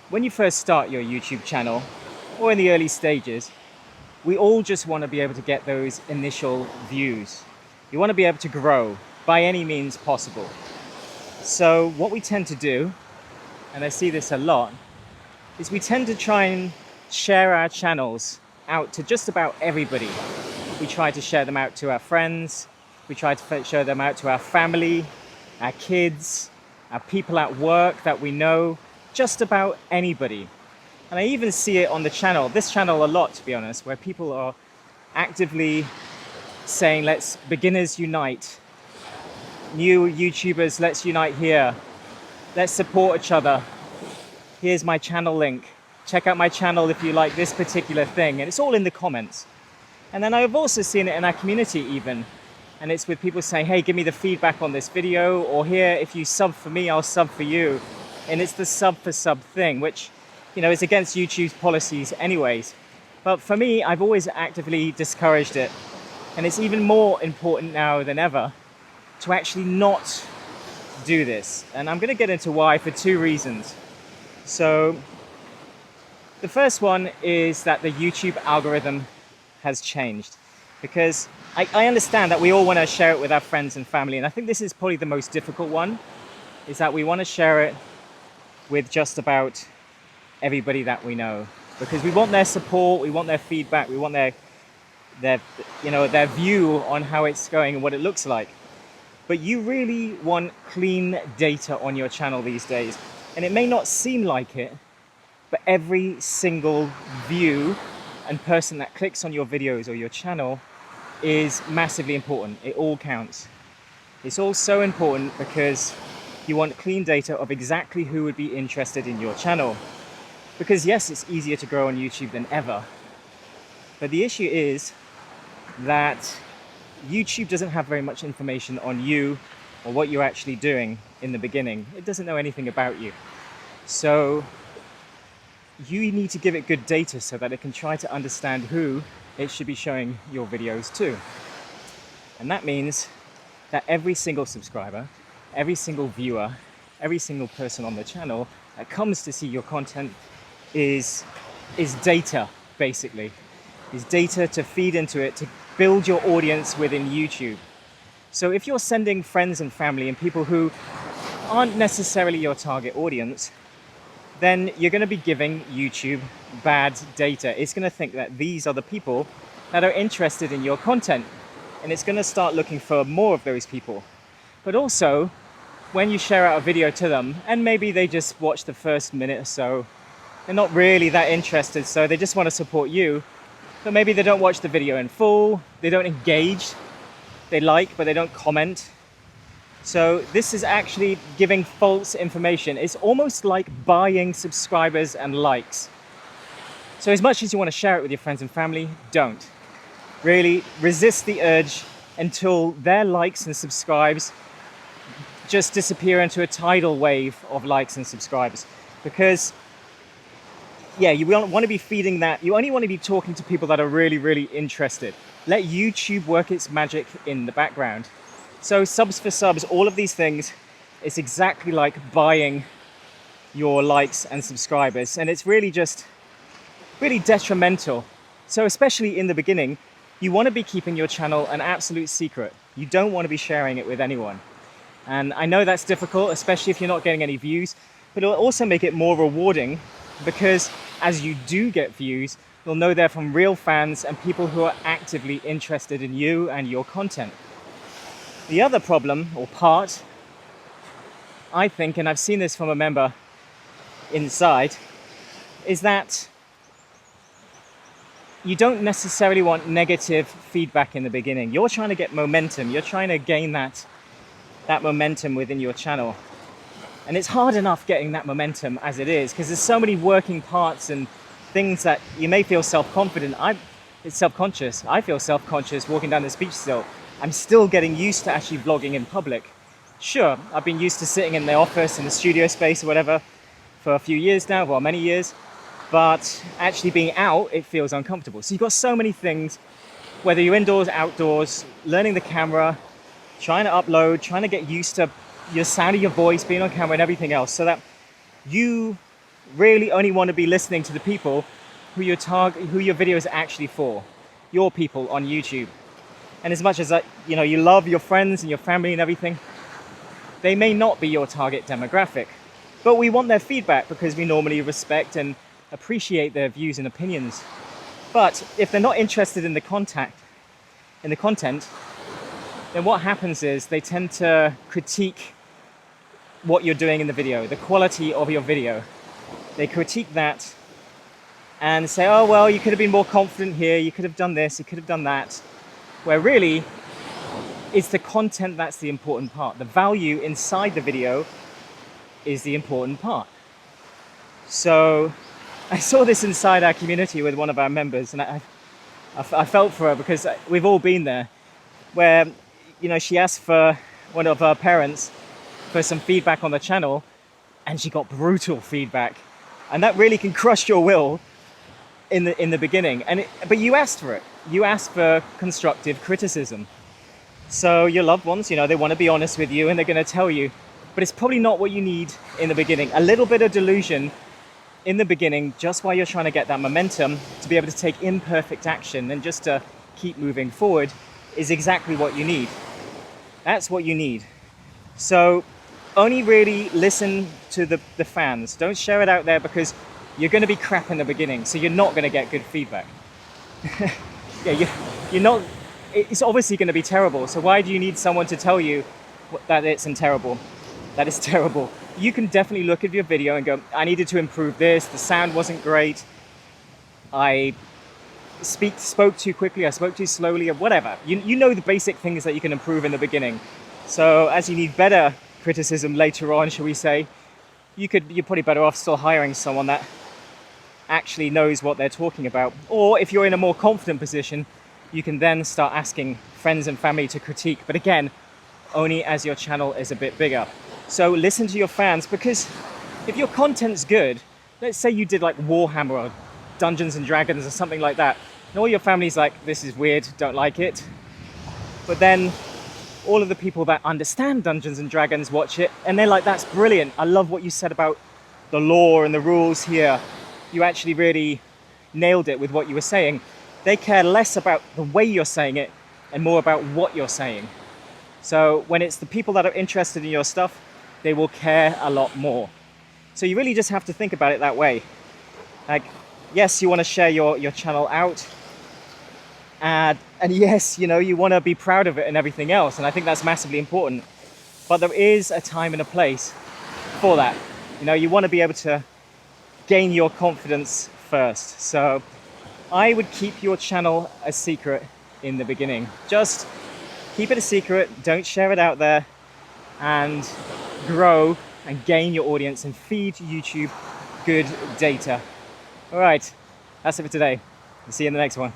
when you first start your YouTube channel, or in the early stages, we all just want to be able to get those initial views. You want to be able to grow by any means possible. So what we tend to do, and I see this a lot, is we tend to try and share our channels out to just about everybody. We try to share them out to our friends, we try to share them out to our family, our kids, our people at work that we know, just about anybody. And I even see it on the channel, this channel a lot to be honest, where people are actively saying, let's beginners unite, new YouTubers, let's unite here, let's support each other, here's my channel link, check out my channel if you like this particular thing, and it's all in the comments. And then I've also seen it in our community even, and it's with people saying, hey, give me the feedback on this video, or here, if you sub for me, I'll sub for you. And it's the sub for sub thing, which, you know, is against YouTube's policies anyways. But for me, I've always actively discouraged it. And it's even more important now than ever to actually not do this. And I'm going to get into why for two reasons. So the first one is that the YouTube algorithm has changed, because I understand that we all want to share it with our friends and family, and I think this is probably the most difficult one, is that we want to share it with just about everybody that we know, because we want their support, we want their feedback, we want their view on how it's going and what it looks like. But you really want clean data on your channel these days, and it may not seem like it, but every single view and person that clicks on your videos or your channel is massively important. It all counts. It's all so important because you want clean data of exactly who would be interested in your channel. Because yes, it's easier to grow on YouTube than ever. But the issue is that YouTube doesn't have very much information on you or what you're actually doing in the beginning. It doesn't know anything about you. So you need to give it good data so that it can try to understand who it should be showing your videos to. And that means that every single subscriber, every single viewer, every single person on the channel that comes to see your content is data, basically. Is data to feed into it, to build your audience within YouTube. So if you're sending friends and family and people who aren't necessarily your target audience, then you're going to be giving YouTube bad data. It's going to think that these are the people that are interested in your content, and it's going to start looking for more of those people. But also, when you share out a video to them, and maybe they just watch the first minute or so, they're not really that interested, so they just want to support you, but maybe they don't watch the video in full, they don't engage, they like, but they don't comment. So this is actually giving false information. It's almost like buying subscribers and likes. So as much as you want to share it with your friends and family, don't. Really resist the urge until their likes and subscribes just disappear into a tidal wave of likes and subscribes. Because yeah, you want to be feeding that. You only want to be talking to people that are really, really interested. Let YouTube work its magic in the background. So subs for subs, all of these things, it's exactly like buying your likes and subscribers. And it's really just really detrimental. So especially in the beginning, you want to be keeping your channel an absolute secret. You don't want to be sharing it with anyone. And I know that's difficult, especially if you're not getting any views, but it'll also make it more rewarding, because as you do get views, you'll know they're from real fans and people who are actively interested in you and your content. The other problem, or part, I think, and I've seen this from a member inside, is that you don't necessarily want negative feedback in the beginning. You're trying to get momentum. You're trying to gain that momentum within your channel. And it's hard enough getting that momentum as it is, because there's so many working parts and things that you may feel self-confident. It's self-conscious. I feel self-conscious walking down the beach still. I'm still getting used to actually vlogging in public. Sure, I've been used to sitting in the office, in the studio space or whatever for a few years now, well, many years, but actually being out, it feels uncomfortable. So you've got so many things, whether you're indoors, outdoors, learning the camera, trying to upload, trying to get used to your sound of your voice, being on camera and everything else, so that you really only want to be listening to the people who your video is actually for, your people on YouTube. And as much as you love your friends and your family and everything, they may not be your target demographic. But we want their feedback because we normally respect and appreciate their views and opinions. But if they're not interested in the content, then what happens is they tend to critique what you're doing in the video, the quality of your video. They critique that and say, oh, well, you could have been more confident here, you could have done this, you could have done that. Where really, it's the content that's the important part. The value inside the video is the important part. So I saw this inside our community with one of our members, and I felt for her because we've all been there, where she asked for one of her parents for some feedback on the channel, and she got brutal feedback, and that really can crush your will in the beginning. But you asked for it. You asked for constructive criticism. So your loved ones, they want to be honest with you, and they're going to tell you, but it's probably not what you need in the beginning. A little bit of delusion in the beginning, just while you're trying to get that momentum to be able to take imperfect action and just to keep moving forward, is exactly what you need. That's what you need. So only really listen to the fans. Don't share it out there, because you're going to be crap in the beginning, so you're not going to get good feedback. You're not. It's obviously going to be terrible. So why do you need someone to tell you that it's terrible? That is terrible. You can definitely look at your video and go, I needed to improve this. The sound wasn't great. I spoke too quickly. I spoke too slowly, or whatever. You know the basic things that you can improve in the beginning. So as you need better criticism later on, shall we say, you're probably better off still hiring someone that actually knows what they're talking about. Or if you're in a more confident position, you can then start asking friends and family to critique. But again, only as your channel is a bit bigger. So listen to your fans, because if your content's good, let's say you did like Warhammer or Dungeons and Dragons or something like that, and all your family's like, this is weird, don't like it. But then all of the people that understand Dungeons and Dragons watch it, and they're like, that's brilliant. I love what you said about the lore and the rules here. You actually really nailed it with what you were saying. They care less about the way you're saying it and more about what you're saying. So when it's the people that are interested in your stuff, they will care a lot more. So you really just have to think about it that way. Like, yes, you want to share your channel out. And yes, you want to be proud of it and everything else. And I think that's massively important. But there is a time and a place for that. You want to be able to gain your confidence first. So I would keep your channel a secret in the beginning. Just keep it a secret, don't share it out there, and grow and gain your audience and feed YouTube good data. All right, that's it for today. I'll see you in the next one.